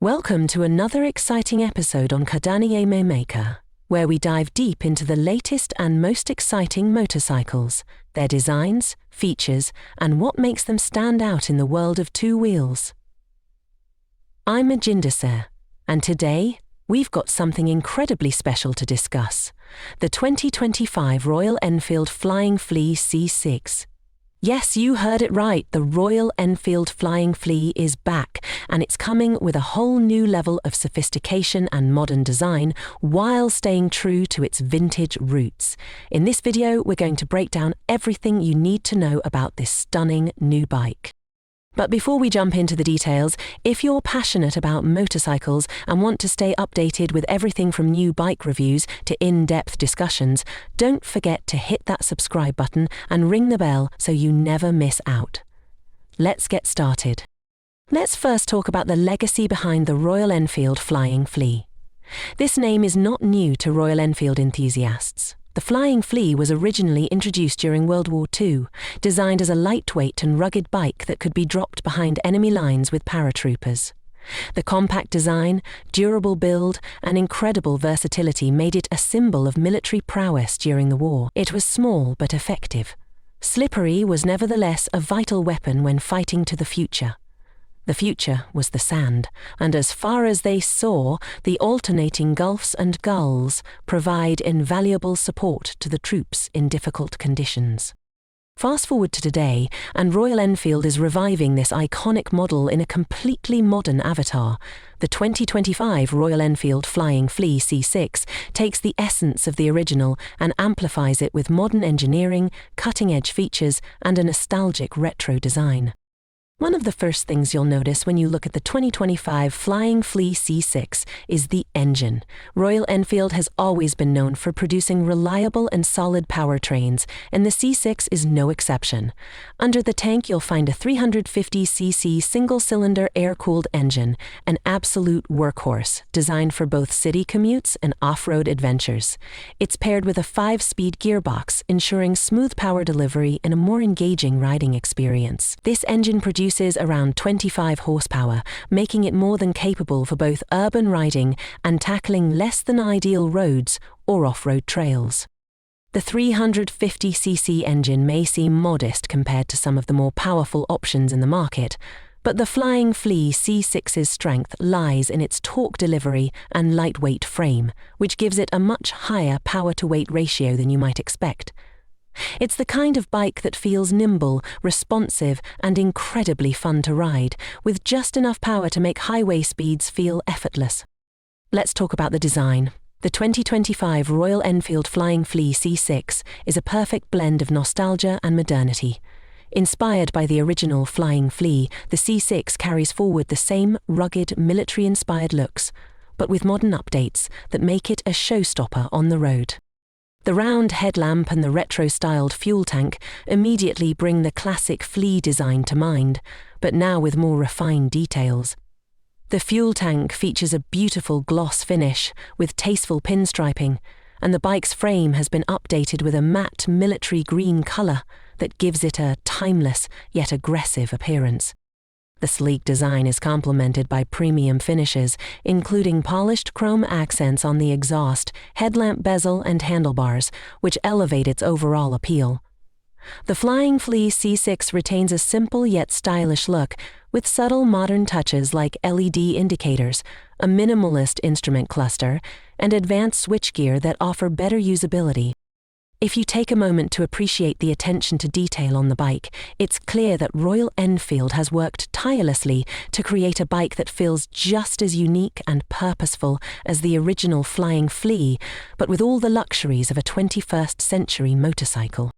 Welcome to another exciting episode on WWII Maker, where we dive deep into the latest and most exciting motorcycles, their designs, features, and what makes them stand out in the world of two wheels. I'm Majindasar, and today we've got something incredibly special to discuss: the 2025 Royal Enfield Flying Flea C6. Yes, you heard it right, the Royal Enfield Flying Flea is back, and it's coming with a whole new level of sophistication and modern design while staying true to its vintage roots. In this video, we're going to break down everything you need to know about this stunning new bike. But before we jump into the details, if you're passionate about motorcycles and want to stay updated with everything from new bike reviews to in-depth discussions, don't forget to hit that subscribe button and ring the bell so you never miss out. Let's get started. Let's first talk about the legacy behind the Royal Enfield Flying Flea. This name is not new to Royal Enfield enthusiasts. The Flying Flea was originally introduced during World War II, designed as a lightweight and rugged bike that could be dropped behind enemy lines with paratroopers. The compact design, durable build, and incredible versatility made it a symbol of military prowess during the war. It was small but effective. Slippery was nevertheless a vital weapon when fighting to the future. The future was the sand, and as far as they saw, the alternating gulfs and gulls provide invaluable support to the troops in difficult conditions. Fast forward to today, and Royal Enfield is reviving this iconic model in a completely modern avatar. The 2025 Royal Enfield Flying Flea C6 takes the essence of the original and amplifies it with modern engineering, cutting-edge features, and a nostalgic retro design. One of the first things you'll notice when you look at the 2025 Flying Flea C6 is the engine. Royal Enfield has always been known for producing reliable and solid powertrains, and the C6 is no exception. Under the tank, you'll find a 350cc single-cylinder air-cooled engine, an absolute workhorse, designed for both city commutes and off-road adventures. It's paired with a 5-speed gearbox, ensuring smooth power delivery and a more engaging riding experience. This engine produces around 25 horsepower, making it more than capable for both urban riding and tackling less than ideal roads or off-road trails. The 350cc engine may seem modest compared to some of the more powerful options in the market, but the Flying Flea C6's strength lies in its torque delivery and lightweight frame, which gives it a much higher power-to-weight ratio than you might expect. It's the kind of bike that feels nimble, responsive, and incredibly fun to ride, with just enough power to make highway speeds feel effortless. Let's talk about the design. The 2025 Royal Enfield Flying Flea C6 is a perfect blend of nostalgia and modernity. Inspired by the original Flying Flea, the C6 carries forward the same rugged, military-inspired looks, but with modern updates that make it a showstopper on the road. The round headlamp and the retro-styled fuel tank immediately bring the classic Flea design to mind, but now with more refined details. The fuel tank features a beautiful gloss finish with tasteful pinstriping, and the bike's frame has been updated with a matte military green colour that gives it a timeless yet aggressive appearance. The sleek design is complemented by premium finishes, including polished chrome accents on the exhaust, headlamp bezel, and handlebars, which elevate its overall appeal. The Flying Flea C6 retains a simple yet stylish look, with subtle modern touches like LED indicators, a minimalist instrument cluster, and advanced switchgear that offer better usability. If you take a moment to appreciate the attention to detail on the bike, it's clear that Royal Enfield has worked tirelessly to create a bike that feels just as unique and purposeful as the original Flying Flea, but with all the luxuries of a 21st century motorcycle.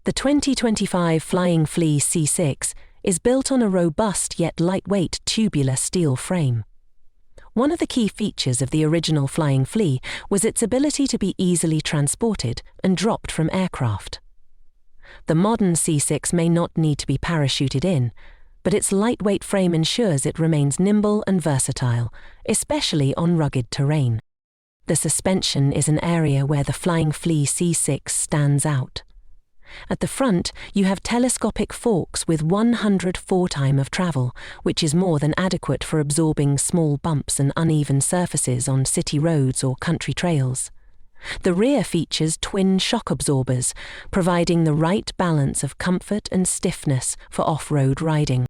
The 2025 Flying Flea C6 is built on a robust yet lightweight tubular steel frame. One of the key features of the original Flying Flea was its ability to be easily transported and dropped from aircraft. The modern C6 may not need to be parachuted in, but its lightweight frame ensures it remains nimble and versatile, especially on rugged terrain. The suspension is an area where the Flying Flea C6 stands out. At the front, you have telescopic forks with 104 time of travel, which is more than adequate for absorbing small bumps and uneven surfaces on city roads or country trails. The rear features twin shock absorbers, providing the right balance of comfort and stiffness for off-road riding.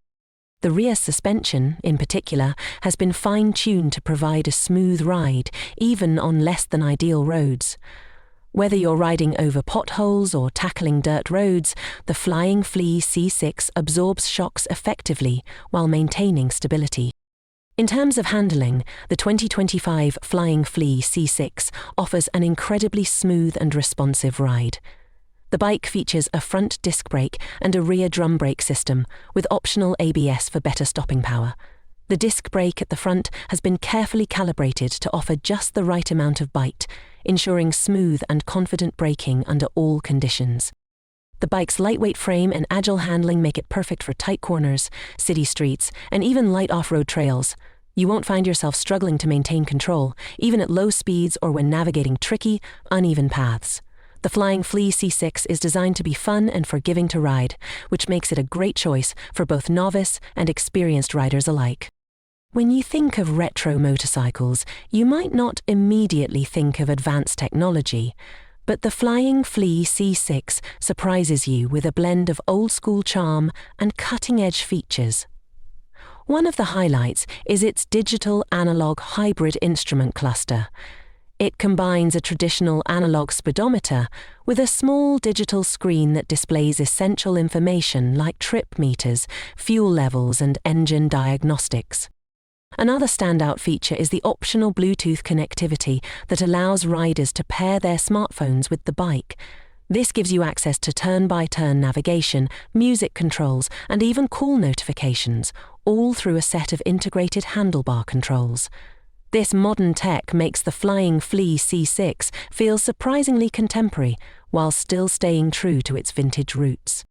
The rear suspension, in particular, has been fine-tuned to provide a smooth ride, even on less than ideal roads. Whether you're riding over potholes or tackling dirt roads, the Flying Flea C6 absorbs shocks effectively while maintaining stability. In terms of handling, the 2025 Flying Flea C6 offers an incredibly smooth and responsive ride. The bike features a front disc brake and a rear drum brake system, with optional ABS for better stopping power. The disc brake at the front has been carefully calibrated to offer just the right amount of bite, ensuring smooth and confident braking under all conditions. The bike's lightweight frame and agile handling make it perfect for tight corners, city streets, and even light off-road trails. You won't find yourself struggling to maintain control, even at low speeds or when navigating tricky, uneven paths. The Flying Flea C6 is designed to be fun and forgiving to ride, which makes it a great choice for both novice and experienced riders alike. When you think of retro motorcycles, you might not immediately think of advanced technology, but the Flying Flea C6 surprises you with a blend of old-school charm and cutting-edge features. One of the highlights is its digital-analog hybrid instrument cluster. It combines a traditional analog speedometer with a small digital screen that displays essential information like trip meters, fuel levels, and engine diagnostics. Another standout feature is the optional Bluetooth connectivity that allows riders to pair their smartphones with the bike. This gives you access to turn-by-turn navigation, music controls, and even call notifications, all through a set of integrated handlebar controls. This modern tech makes the Flying Flea C6 feel surprisingly contemporary while still staying true to its vintage roots.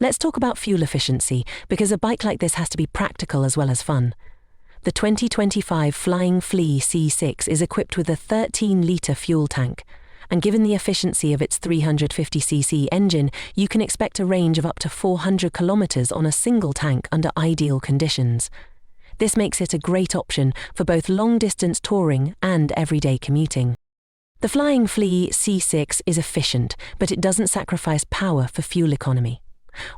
Let's talk about fuel efficiency, because a bike like this has to be practical as well as fun. The 2025 Flying Flea C6 is equipped with a 13-litre fuel tank, and given the efficiency of its 350cc engine, you can expect a range of up to 400 kilometers on a single tank under ideal conditions. This makes it a great option for both long-distance touring and everyday commuting. The Flying Flea C6 is efficient, but it doesn't sacrifice power for fuel economy.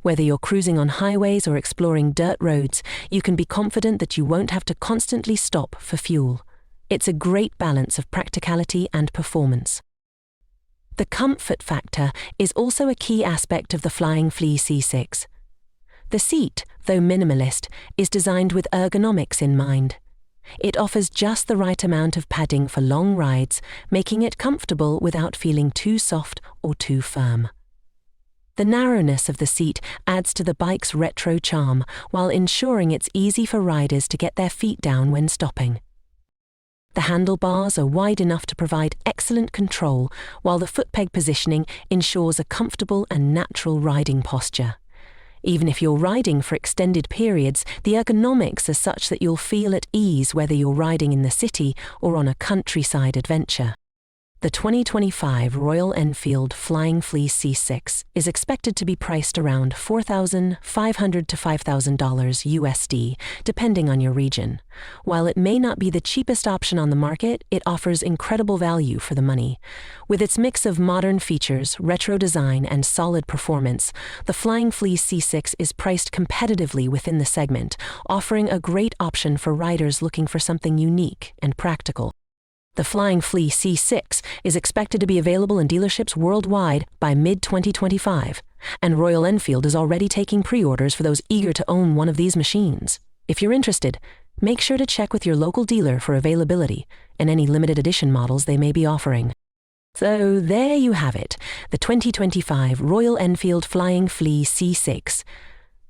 Whether you're cruising on highways or exploring dirt roads, you can be confident that you won't have to constantly stop for fuel. It's a great balance of practicality and performance. The comfort factor is also a key aspect of the Flying Flea C6. The seat, though minimalist, is designed with ergonomics in mind. It offers just the right amount of padding for long rides, making it comfortable without feeling too soft or too firm. The narrowness of the seat adds to the bike's retro charm, while ensuring it's easy for riders to get their feet down when stopping. The handlebars are wide enough to provide excellent control, while the foot peg positioning ensures a comfortable and natural riding posture. Even if you're riding for extended periods, the ergonomics are such that you'll feel at ease whether you're riding in the city or on a countryside adventure. The 2025 Royal Enfield Flying Flea C6 is expected to be priced around $4,500 to $5,000 USD, depending on your region. While it may not be the cheapest option on the market, it offers incredible value for the money. With its mix of modern features, retro design, and solid performance, the Flying Flea C6 is priced competitively within the segment, offering a great option for riders looking for something unique and practical. The Flying Flea C6 is expected to be available in dealerships worldwide by mid-2025, and Royal Enfield is already taking pre-orders for those eager to own one of these machines. If you're interested, make sure to check with your local dealer for availability and any limited edition models they may be offering. So there you have it, the 2025 Royal Enfield Flying Flea C6.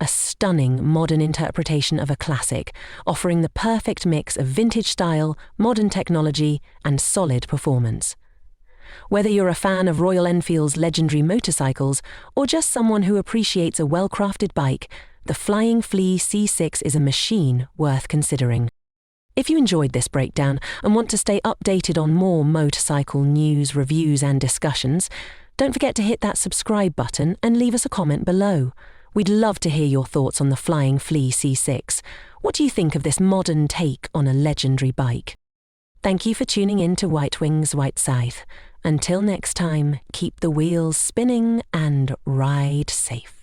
A stunning modern interpretation of a classic, offering the perfect mix of vintage style, modern technology, and solid performance. Whether you're a fan of Royal Enfield's legendary motorcycles or just someone who appreciates a well-crafted bike, the Flying Flea C6 is a machine worth considering. If you enjoyed this breakdown and want to stay updated on more motorcycle news, reviews, and discussions, Don't forget to hit that subscribe button and leave us a comment below. We'd love to hear your thoughts on the Flying Flea C6. What do you think of this modern take on a legendary bike? Thank you for tuning in to White Wings White Scythe. Until next time, keep the wheels spinning and ride safe.